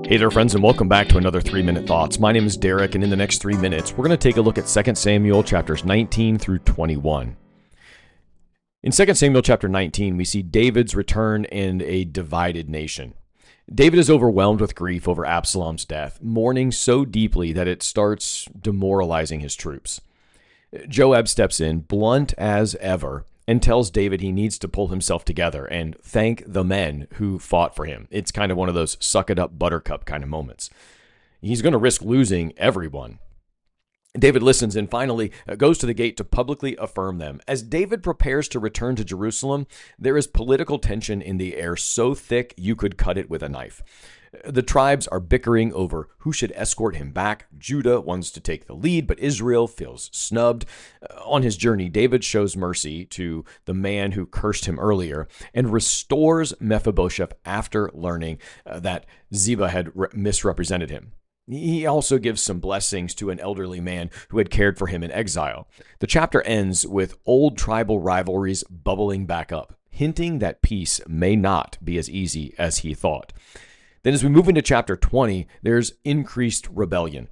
Hey there, friends, and welcome back to another 3-Minute Thoughts. My name is Derek, and in the next 3 minutes, we're going to take a look at 2 Samuel chapters 19 through 21. In 2 Samuel chapter 19, we see David's return and a divided nation. David is overwhelmed with grief over Absalom's death, mourning so deeply that it starts demoralizing his troops. Joab steps in, blunt as ever, and tells David he needs to pull himself together and thank the men who fought for him. It's kind of one of those suck-it-up buttercup kind of moments. He's going to risk losing everyone. David listens and finally goes to the gate to publicly affirm them. As David prepares to return to Jerusalem, there is political tension in the air so thick you could cut it with a knife. The tribes are bickering over who should escort him back. Judah wants to take the lead, but Israel feels snubbed. On his journey, David shows mercy to the man who cursed him earlier and restores Mephibosheth after learning that Ziba had misrepresented him. He also gives some blessings to an elderly man who had cared for him in exile. The chapter ends with old tribal rivalries bubbling back up, hinting that peace may not be as easy as he thought. Then as we move into chapter 20, there's increased rebellion.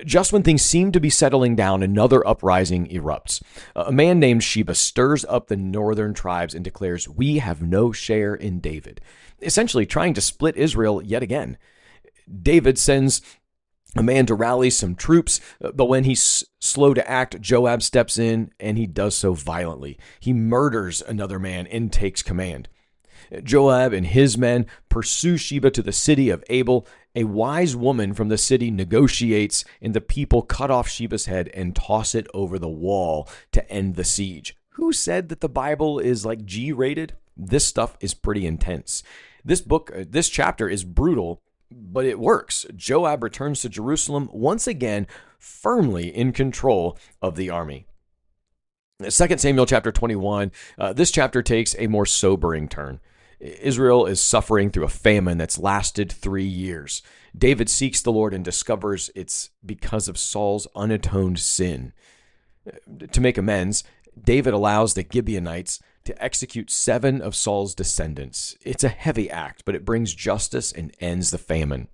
Just when things seem to be settling down, another uprising erupts. A man named Sheba stirs up the northern tribes and declares, "We have no share in David," essentially trying to split Israel yet again. David sends a man to rally some troops, but when he's slow to act, Joab steps in, and he does so violently. He murders another man and takes command. Joab and his men pursue Sheba to the city of Abel. A wise woman from the city negotiates, and the people cut off Sheba's head and toss it over the wall to end the siege. Who said that the Bible is like G-rated? This stuff is pretty intense. This chapter is brutal, but it works. Joab returns to Jerusalem once again, firmly in control of the army. 2 Samuel chapter 21, this chapter takes a more sobering turn. Israel is suffering through a famine that's lasted 3 years. David seeks the Lord and discovers it's because of Saul's unatoned sin. To make amends, David allows the Gibeonites to execute 7 of Saul's descendants. It's a heavy act, but it brings justice and ends the famine.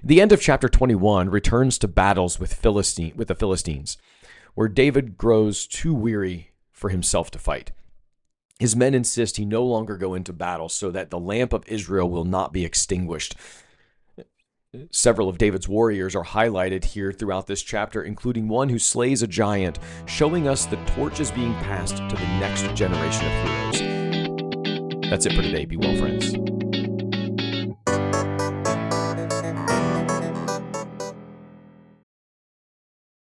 The end of chapter 21 returns to battles with the Philistines, where David grows too weary for himself to fight. His men insist he no longer go into battle so that the lamp of Israel will not be extinguished. Several of David's warriors are highlighted here throughout this chapter, including one who slays a giant, showing us the torch is being passed to the next generation of heroes. That's it for today. Be well, friends.